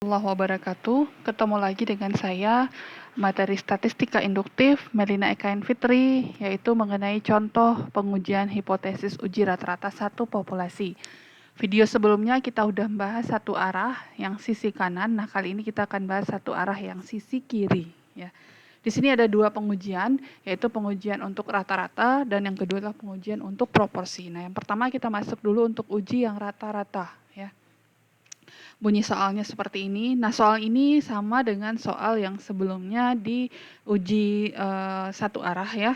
Warahmatullahi wabarakatuh. Ketemu lagi dengan saya, materi statistika induktif Melina Ekain Fitri, yaitu mengenai contoh pengujian hipotesis uji rata-rata satu populasi. Video sebelumnya kita udah bahas satu arah yang sisi kanan, nah kali ini kita akan bahas satu arah yang sisi kiri. Ya. Di sini ada dua pengujian, yaitu pengujian untuk rata-rata dan yang kedua adalah pengujian untuk proporsi. Nah, yang pertama kita masuk dulu untuk uji yang rata-rata. Ya. Bunyi soalnya seperti ini. Nah, soal ini sama dengan soal yang sebelumnya di uji satu arah ya.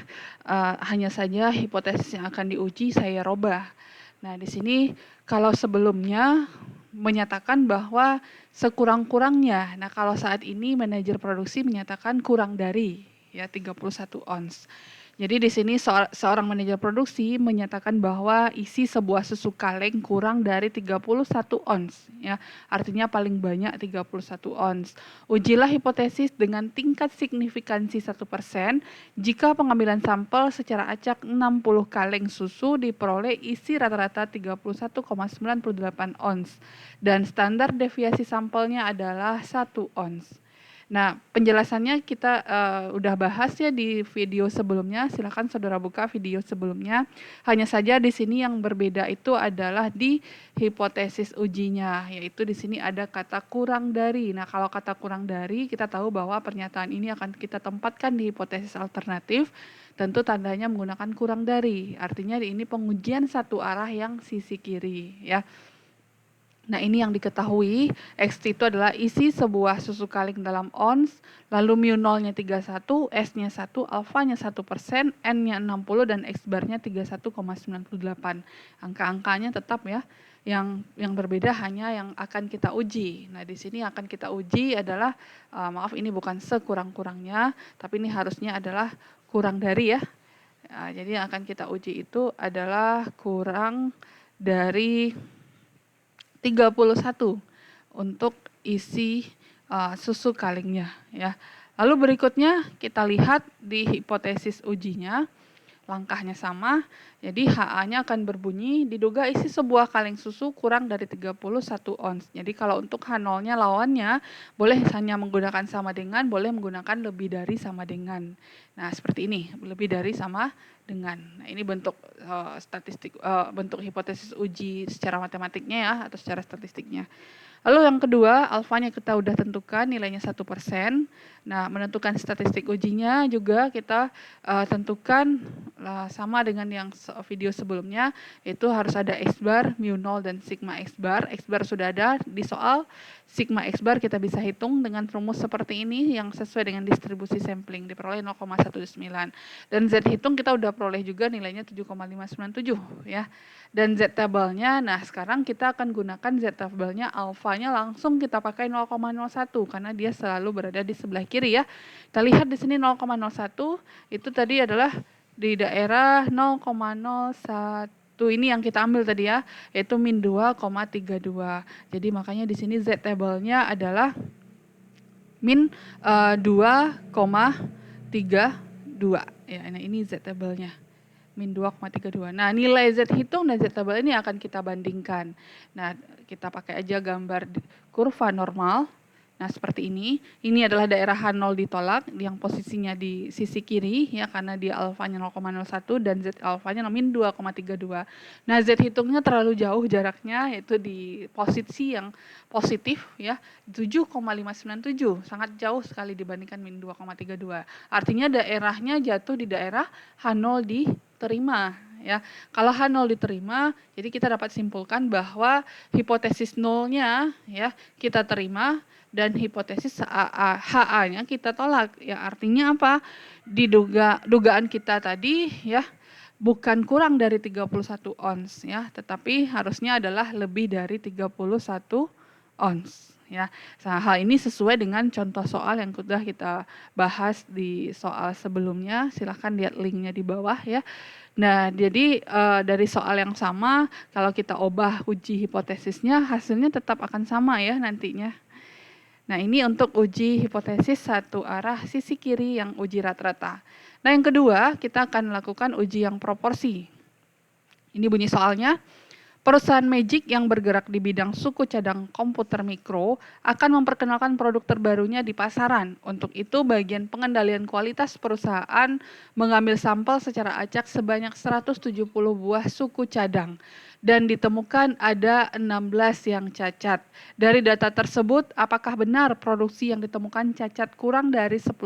Hanya saja hipotesis yang akan diuji saya robah. Nah, di sini kalau sebelumnya menyatakan bahwa sekurang-kurangnya. Nah, kalau saat ini manajer produksi menyatakan kurang dari ya 31 ons. Jadi di sini seorang manajer produksi menyatakan bahwa isi sebuah susu kaleng kurang dari 31 ons ya. Artinya paling banyak 31 ons. Ujilah hipotesis dengan tingkat signifikansi 1% jika pengambilan sampel secara acak 60 kaleng susu diperoleh isi rata-rata 31,98 ons dan standar deviasi sampelnya adalah 1 ons. Nah, penjelasannya kita udah bahas ya di video sebelumnya. Silakan saudara buka video sebelumnya. Hanya saja di sini yang berbeda itu adalah di hipotesis ujinya, yaitu di sini ada kata kurang dari. Nah, kalau kata kurang dari, kita tahu bahwa pernyataan ini akan kita tempatkan di hipotesis alternatif. Tentu tandanya menggunakan kurang dari. Artinya ini pengujian satu arah yang sisi kiri, ya. Nah, ini yang diketahui, X itu adalah isi sebuah susu kaleng dalam ons, lalu mu nolnya 31, S-nya 1, alfanya 1%, N-nya 60, dan X barnya 31,98. Angka-angkanya tetap ya, yang berbeda hanya yang akan kita uji. Nah, di sini akan kita uji adalah, maaf ini bukan sekurang-kurangnya, tapi ini harusnya adalah kurang dari ya. Jadi yang akan kita uji itu adalah kurang dari 31 untuk isi susu kalengnya ya. Lalu berikutnya kita lihat di hipotesis ujinya, langkahnya sama. Jadi HA-nya akan berbunyi diduga isi sebuah kaleng susu kurang dari 31 ons. Jadi kalau untuk H0-nya lawannya boleh hanya menggunakan sama dengan, boleh menggunakan lebih dari sama dengan. Nah, seperti ini, lebih dari sama dengan. Nah, ini bentuk bentuk hipotesis uji secara matematiknya ya atau secara statistiknya. Lalu yang kedua, alfanya kita udah tentukan nilainya 1%. Nah, menentukan statistik ujinya juga kita tentukan sama dengan yang video sebelumnya, yaitu harus ada X bar, mu 0, dan sigma X bar. X bar sudah ada di soal, sigma X bar kita bisa hitung dengan rumus seperti ini yang sesuai dengan distribusi sampling, diperoleh 0,19. Dan Z hitung kita udah peroleh juga nilainya 7,597 ya. Dan Z tabelnya, nah sekarang kita akan gunakan Z tabelnya, alfanya langsung kita pakai 0,01 karena dia selalu berada di sebelah kiri ya. Kita lihat di sini 0,01 itu tadi adalah di daerah 0,01 ini yang kita ambil tadi ya, yaitu min 2,32. Jadi makanya di sini Z tabelnya adalah min 2,32 ya. Nah, ini Z tabelnya. Min 2,32. Nah, nilai Z hitung dan Z tabel ini akan kita bandingkan. Nah, kita pakai aja gambar kurva normal. Nah, seperti ini. Ini adalah daerah H0 ditolak yang posisinya di sisi kiri ya karena dia alfanya 0,01 dan Z alfanya min 2,32. Nah, Z hitungnya terlalu jauh jaraknya, yaitu di posisi yang positif ya, 7,597. Sangat jauh sekali dibandingkan min 2,32. Artinya daerahnya jatuh di daerah H0 diterima ya. Kalau H0 diterima, jadi kita dapat simpulkan bahwa hipotesis nolnya ya kita terima dan hipotesis HA-nya kita tolak. Ya, artinya apa? Dugaan kita tadi ya bukan kurang dari 31 ons ya, tetapi harusnya adalah lebih dari 31 ons ya. Nah, hal ini sesuai dengan contoh soal yang sudah kita bahas di soal sebelumnya. Silahkan lihat linknya di bawah ya. Nah, jadi dari soal yang sama, kalau kita ubah uji hipotesisnya, hasilnya tetap akan sama ya nantinya. Nah, ini untuk uji hipotesis satu arah sisi kiri yang uji rata-rata. Nah, yang kedua, kita akan melakukan uji yang proporsi. Ini bunyi soalnya. Perusahaan Magic yang bergerak di bidang suku cadang komputer mikro akan memperkenalkan produk terbarunya di pasaran. Untuk itu, bagian pengendalian kualitas perusahaan mengambil sampel secara acak sebanyak 170 buah suku cadang dan ditemukan ada 16 yang cacat. Dari data tersebut, apakah benar produksi yang ditemukan cacat kurang dari 10%?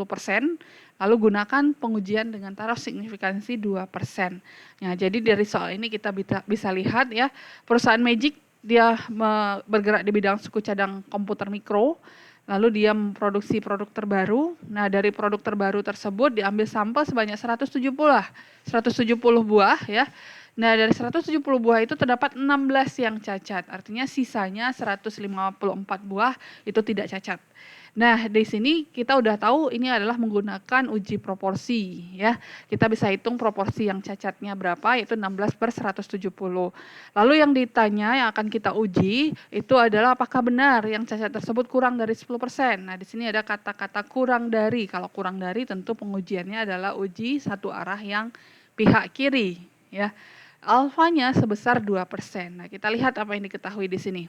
Lalu gunakan pengujian dengan taraf signifikansi 2%. Nah, jadi dari soal ini kita bisa lihat ya, perusahaan Magic dia bergerak di bidang suku cadang komputer mikro, lalu dia memproduksi produk terbaru. Nah, dari produk terbaru tersebut diambil sampel sebanyak 170 buah ya. Nah, dari 170 buah itu terdapat 16 yang cacat, artinya sisanya 154 buah itu tidak cacat. Nah, di sini kita udah tahu ini adalah menggunakan uji proporsi ya. Kita bisa hitung proporsi yang cacatnya berapa, yaitu 16/170. Lalu yang ditanya yang akan kita uji itu adalah apakah benar yang cacat tersebut kurang dari 10%. Nah, di sini ada kata-kata kurang dari. Kalau kurang dari tentu pengujiannya adalah uji satu arah yang pihak kiri ya. Alfanya sebesar 2%. Nah, kita lihat apa yang diketahui di sini.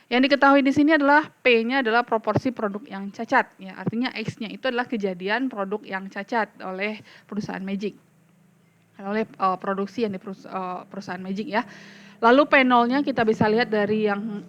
Yang diketahui di sini adalah P-nya adalah proporsi produk yang cacat. Ya, artinya X-nya itu adalah kejadian produk yang cacat oleh perusahaan Magic. Oleh produksi yang di perusahaan Magic ya. Lalu P0-nya kita bisa lihat dari yang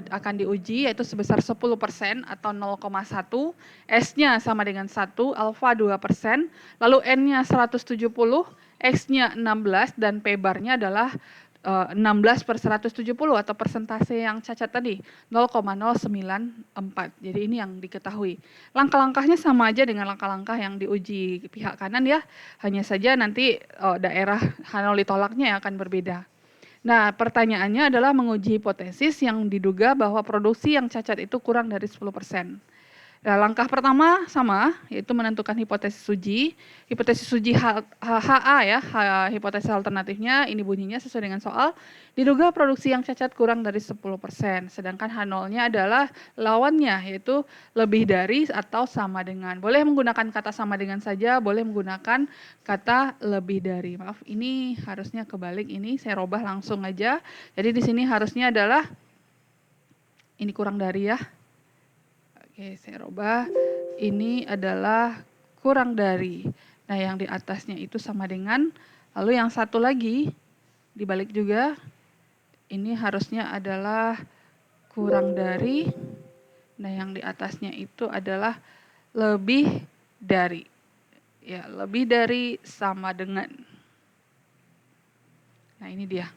akan diuji yaitu sebesar 10% atau 0,1. S-nya sama dengan 1, alfa 2%. Lalu N-nya 170, X-nya 16 dan P-barnya adalah 16/170 atau persentase yang cacat tadi 0,094. Jadi ini yang diketahui. Langkah-langkahnya sama aja dengan langkah-langkah yang diuji pihak kanan ya. Hanya saja nanti daerah Hanoli tolaknya yang akan berbeda. Nah, pertanyaannya adalah menguji hipotesis yang diduga bahwa produksi yang cacat itu kurang dari 10%. Nah, langkah pertama sama, yaitu menentukan hipotesis uji. Hipotesis uji HA ya, hipotesis alternatifnya ini bunyinya sesuai dengan soal. Diduga produksi yang cacat kurang dari 10%, sedangkan H0-nya adalah lawannya, yaitu lebih dari atau sama dengan. Boleh menggunakan kata sama dengan saja, boleh menggunakan kata lebih dari. Maaf, ini harusnya kebalik, ini saya robah langsung aja. Jadi di sini harusnya adalah, ini kurang dari ya. Oke, saya rubah. Ini adalah kurang dari. Nah, yang di atasnya itu sama dengan. Lalu yang satu lagi, dibalik juga. Ini harusnya adalah kurang dari. Nah, yang di atasnya itu adalah lebih dari. Ya, lebih dari sama dengan. Nah, ini dia.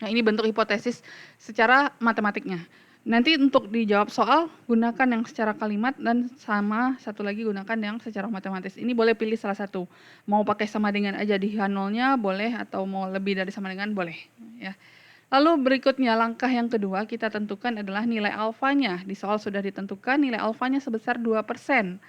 Nah, ini bentuk hipotesis secara matematiknya. Nanti untuk dijawab soal, gunakan yang secara kalimat dan sama satu lagi gunakan yang secara matematis. Ini boleh pilih salah satu. Mau pakai sama dengan aja di H0-nya boleh atau mau lebih dari sama dengan boleh. Ya. Lalu berikutnya langkah yang kedua kita tentukan adalah nilai alfanya. Di soal sudah ditentukan nilai alfanya sebesar 2%.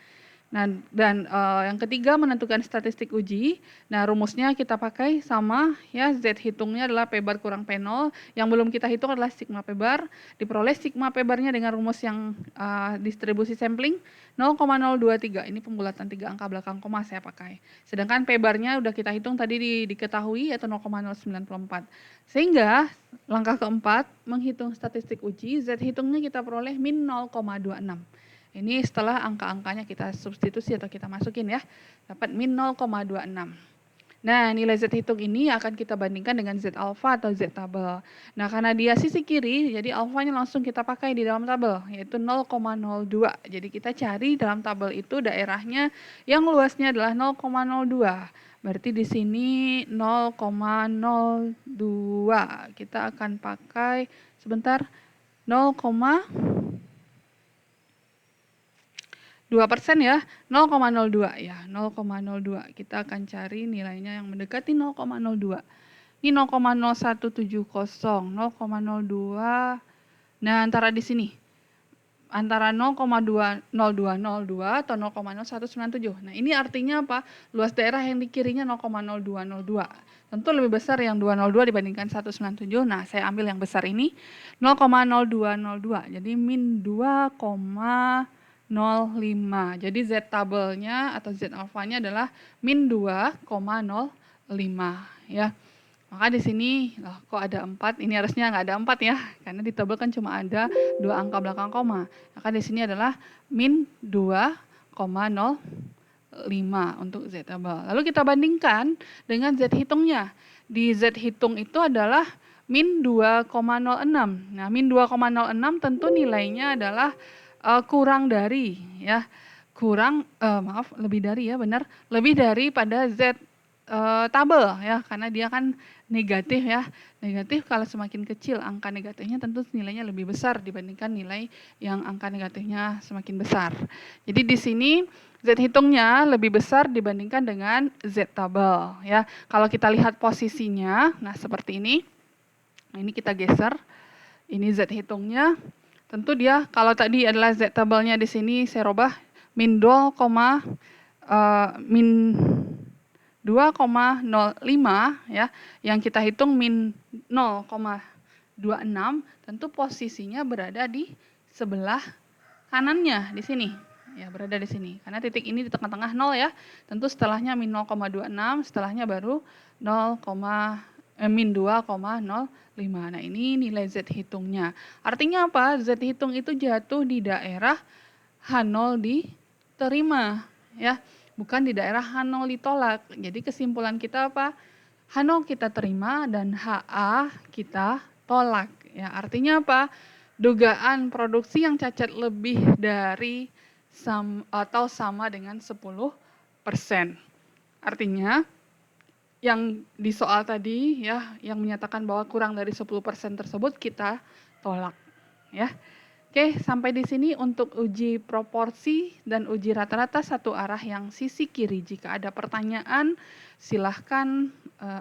Nah, dan yang ketiga menentukan statistik uji. Nah, rumusnya kita pakai sama ya, Z hitungnya adalah P bar kurang P0. Yang belum kita hitung adalah sigma P bar. Diperoleh sigma P barnya dengan rumus yang distribusi sampling 0,023. Ini pembulatan 3 angka belakang koma saya pakai. Sedangkan P barnya udah kita hitung tadi diketahui yaitu 0,094. Sehingga langkah keempat menghitung statistik uji, Z hitungnya kita peroleh min 0,26. Ini setelah angka-angkanya kita substitusi atau kita masukin ya, dapat min 0,26. Nah, nilai Z hitung ini akan kita bandingkan dengan Z alfa atau Z tabel. Nah, karena dia sisi kiri, jadi alfanya langsung kita pakai di dalam tabel, yaitu 0,02. Jadi kita cari dalam tabel itu daerahnya yang luasnya adalah 0,02. Berarti di sini 0,02. Kita akan pakai sebentar 2% ya, 0,02 ya, 0,02. Kita akan cari nilainya yang mendekati 0,02. Ini 0,0170, 0,02. Nah, antara di sini. Antara 0,0202 atau 0,0197. Nah, ini artinya apa? Luas daerah yang di kirinya 0,0202. Tentu lebih besar yang 202 dibandingkan 197. Nah, saya ambil yang besar ini 0,0202. Jadi min 2,05. Jadi Z tabelnya atau Z alfanya adalah min 2,05 ya. Maka di sini, loh kok ada 4? Ini harusnya nggak ada 4 ya, karena di tabel kan cuma ada 2 angka belakang koma. Maka di sini adalah min 2,05 untuk Z tabel. Lalu kita bandingkan dengan Z hitungnya. Di Z hitung itu adalah min 2,06. Nah, min 2,06 tentu nilainya adalah kurang dari ya. Lebih dari ya, benar. Lebih dari pada Z tabel ya, karena dia kan negatif ya. Negatif kalau semakin kecil angka negatifnya tentu nilainya lebih besar dibandingkan nilai yang angka negatifnya semakin besar. Jadi di sini Z hitungnya lebih besar dibandingkan dengan Z tabel ya. Kalau kita lihat posisinya, nah seperti ini. Nah, ini kita geser. Ini Z hitungnya. Tentu dia kalau tadi adalah Z tabelnya di sini saya rubah min 2,05 ya, yang kita hitung min 0,26, tentu posisinya berada di sebelah kanannya di sini. Ya, berada di sini. Karena titik ini di tengah-tengah 0 ya. Tentu setelahnya min 0,26, setelahnya baru min 2,05. Nah, ini nilai Z hitungnya. Artinya apa? Z hitung itu jatuh di daerah H0 diterima ya, bukan di daerah H0 ditolak. Jadi kesimpulan kita apa? H0 kita terima dan HA kita tolak. Ya, artinya apa? Dugaan produksi yang cacat lebih dari atau sama dengan 10%. Artinya yang di soal tadi ya, yang menyatakan bahwa kurang dari 10% tersebut kita tolak ya. Oke, sampai di sini untuk uji proporsi dan uji rata-rata satu arah yang sisi kiri. Jika ada pertanyaan, silahkan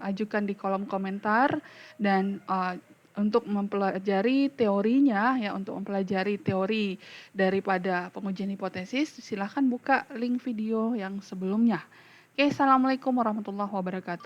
ajukan di kolom komentar. Dan untuk mempelajari teorinya, ya untuk mempelajari teori daripada pengujian hipotesis, silahkan buka link video yang sebelumnya. Oke, assalamualaikum warahmatullahi wabarakatuh.